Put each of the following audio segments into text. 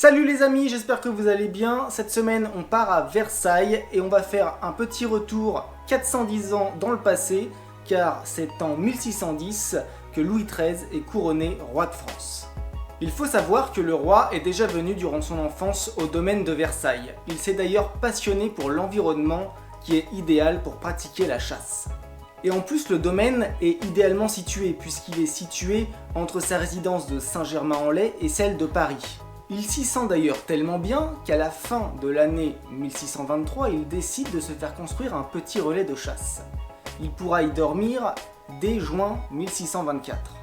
Salut les amis, j'espère que vous allez bien. Cette semaine, on part à Versailles et on va faire un petit retour 410 ans dans le passé, car c'est en 1610 que Louis XIII est couronné roi de France. Il faut savoir que le roi est déjà venu durant son enfance au domaine de Versailles. Il s'est d'ailleurs passionné pour l'environnement qui est idéal pour pratiquer la chasse. Et en plus, le domaine est idéalement situé puisqu'il est situé entre sa résidence de Saint-Germain-en-Laye et celle de Paris. Il s'y sent d'ailleurs tellement bien qu'à la fin de l'année 1623, il décide de se faire construire un petit relais de chasse. Il pourra y dormir dès juin 1624.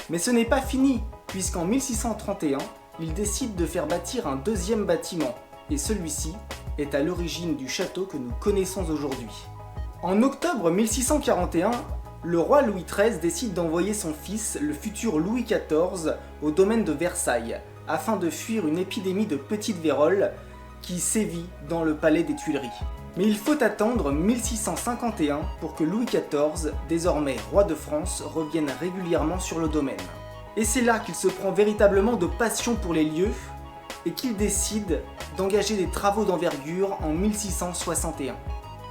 Mais ce n'est pas fini, puisqu'en 1631, il décide de faire bâtir un deuxième bâtiment, et celui-ci est à l'origine du château que nous connaissons aujourd'hui. En octobre 1641, le roi Louis XIII décide d'envoyer son fils, le futur Louis XIV, au domaine de Versailles, afin de fuir une épidémie de petite vérole qui sévit dans le palais des Tuileries. Mais il faut attendre 1651 pour que Louis XIV, désormais roi de France, revienne régulièrement sur le domaine. Et c'est là qu'il se prend véritablement de passion pour les lieux et qu'il décide d'engager des travaux d'envergure en 1661.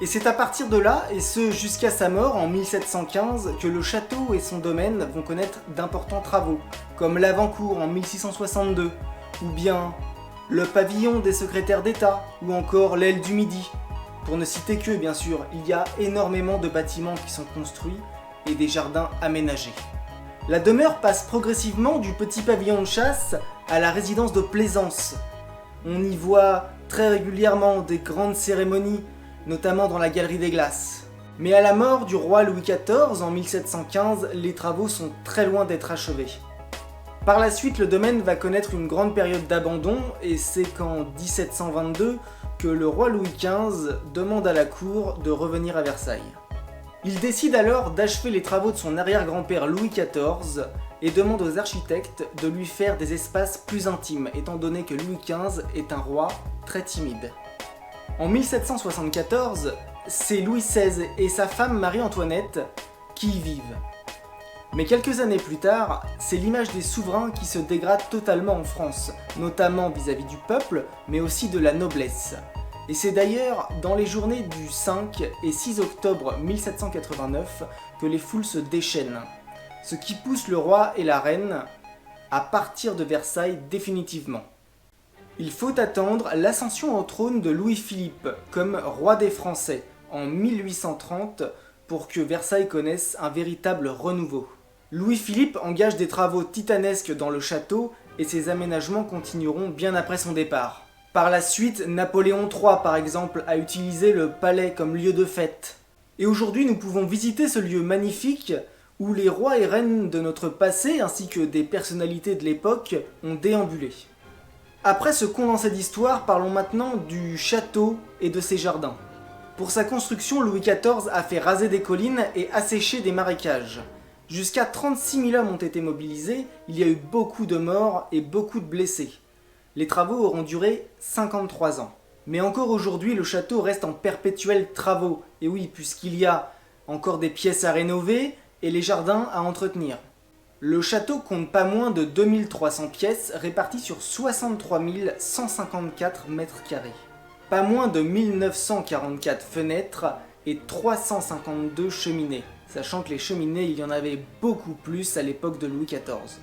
Et c'est à partir de là, et ce jusqu'à sa mort en 1715, que le château et son domaine vont connaître d'importants travaux, comme l'avant-cour en 1662, ou bien le pavillon des secrétaires d'État, ou encore l'aile du Midi. Pour ne citer que, bien sûr, il y a énormément de bâtiments qui sont construits et des jardins aménagés. La demeure passe progressivement du petit pavillon de chasse à la résidence de plaisance. On y voit très régulièrement des grandes cérémonies, notamment dans la Galerie des Glaces. Mais à la mort du roi Louis XIV en 1715, les travaux sont très loin d'être achevés. Par la suite, le domaine va connaître une grande période d'abandon, et c'est qu'en 1722 que le roi Louis XV demande à la cour de revenir à Versailles. Il décide alors d'achever les travaux de son arrière-grand-père Louis XIV et demande aux architectes de lui faire des espaces plus intimes, étant donné que Louis XV est un roi très timide. En 1774, c'est Louis XVI et sa femme Marie-Antoinette qui y vivent. Mais quelques années plus tard, c'est l'image des souverains qui se dégrade totalement en France, notamment vis-à-vis du peuple, mais aussi de la noblesse. Et c'est d'ailleurs dans les journées du 5 et 6 octobre 1789 que les foules se déchaînent, ce qui pousse le roi et la reine à partir de Versailles définitivement. Il faut attendre l'ascension au trône de Louis-Philippe comme roi des Français en 1830 pour que Versailles connaisse un véritable renouveau. Louis-Philippe engage des travaux titanesques dans le château et ses aménagements continueront bien après son départ. Par la suite, Napoléon III par exemple a utilisé le palais comme lieu de fête. Et aujourd'hui nous pouvons visiter ce lieu magnifique où les rois et reines de notre passé ainsi que des personnalités de l'époque ont déambulé. Après ce condensé d'histoire, parlons maintenant du château et de ses jardins. Pour sa construction, Louis XIV a fait raser des collines et assécher des marécages. Jusqu'à 36 000 hommes ont été mobilisés, il y a eu beaucoup de morts et beaucoup de blessés. Les travaux auront duré 53 ans. Mais encore aujourd'hui, le château reste en perpétuels travaux. Et oui, puisqu'il y a encore des pièces à rénover et les jardins à entretenir. Le château compte pas moins de 2300 pièces réparties sur 63 154 mètres carrés. Pas moins de 1944 fenêtres et 352 cheminées, sachant que les cheminées il y en avait beaucoup plus à l'époque de Louis XIV.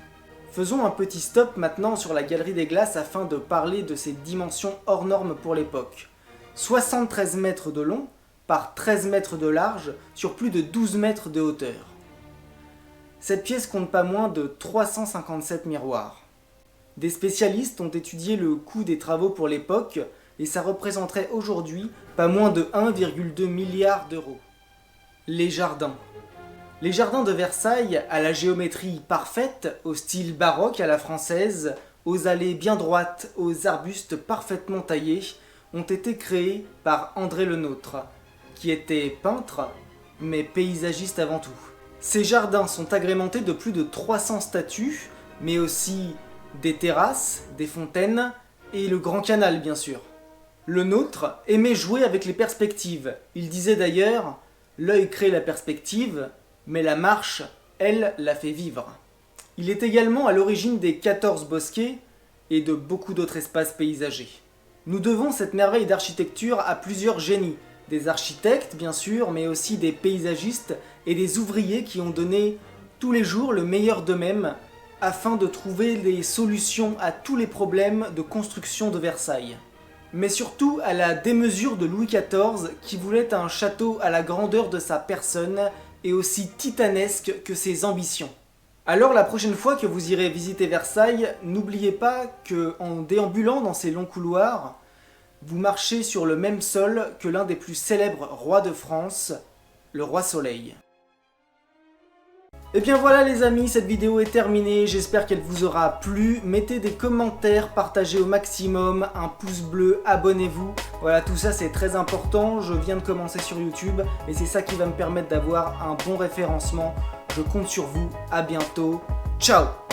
Faisons un petit stop maintenant sur la Galerie des Glaces afin de parler de ses dimensions hors normes pour l'époque. 73 mètres de long par 13 mètres de large sur plus de 12 mètres de hauteur. Cette pièce compte pas moins de 357 miroirs. Des spécialistes ont étudié le coût des travaux pour l'époque et ça représenterait aujourd'hui pas moins de 1,2 milliard d'euros. Les jardins. Les jardins de Versailles, à la géométrie parfaite, au style baroque à la française, aux allées bien droites, aux arbustes parfaitement taillés, ont été créés par André Le Nôtre, qui était peintre, mais paysagiste avant tout. Ces jardins sont agrémentés de plus de 300 statues, mais aussi des terrasses, des fontaines et le Grand Canal bien sûr. Le Nôtre aimait jouer avec les perspectives. Il disait d'ailleurs « L'œil crée la perspective, mais la marche, elle, la fait vivre ». Il est également à l'origine des 14 bosquets et de beaucoup d'autres espaces paysagers. Nous devons cette merveille d'architecture à plusieurs génies, des architectes bien sûr, mais aussi des paysagistes et des ouvriers qui ont donné tous les jours le meilleur d'eux-mêmes afin de trouver des solutions à tous les problèmes de construction de Versailles. Mais surtout à la démesure de Louis XIV qui voulait un château à la grandeur de sa personne et aussi titanesque que ses ambitions. Alors la prochaine fois que vous irez visiter Versailles, n'oubliez pas que en déambulant dans ces longs couloirs, vous marchez sur le même sol que l'un des plus célèbres rois de France, le roi Soleil. Et bien voilà les amis, cette vidéo est terminée, j'espère qu'elle vous aura plu. Mettez des commentaires, partagez au maximum, un pouce bleu, abonnez-vous. Voilà, tout ça c'est très important, je viens de commencer sur YouTube et c'est ça qui va me permettre d'avoir un bon référencement. Je compte sur vous, à bientôt, ciao!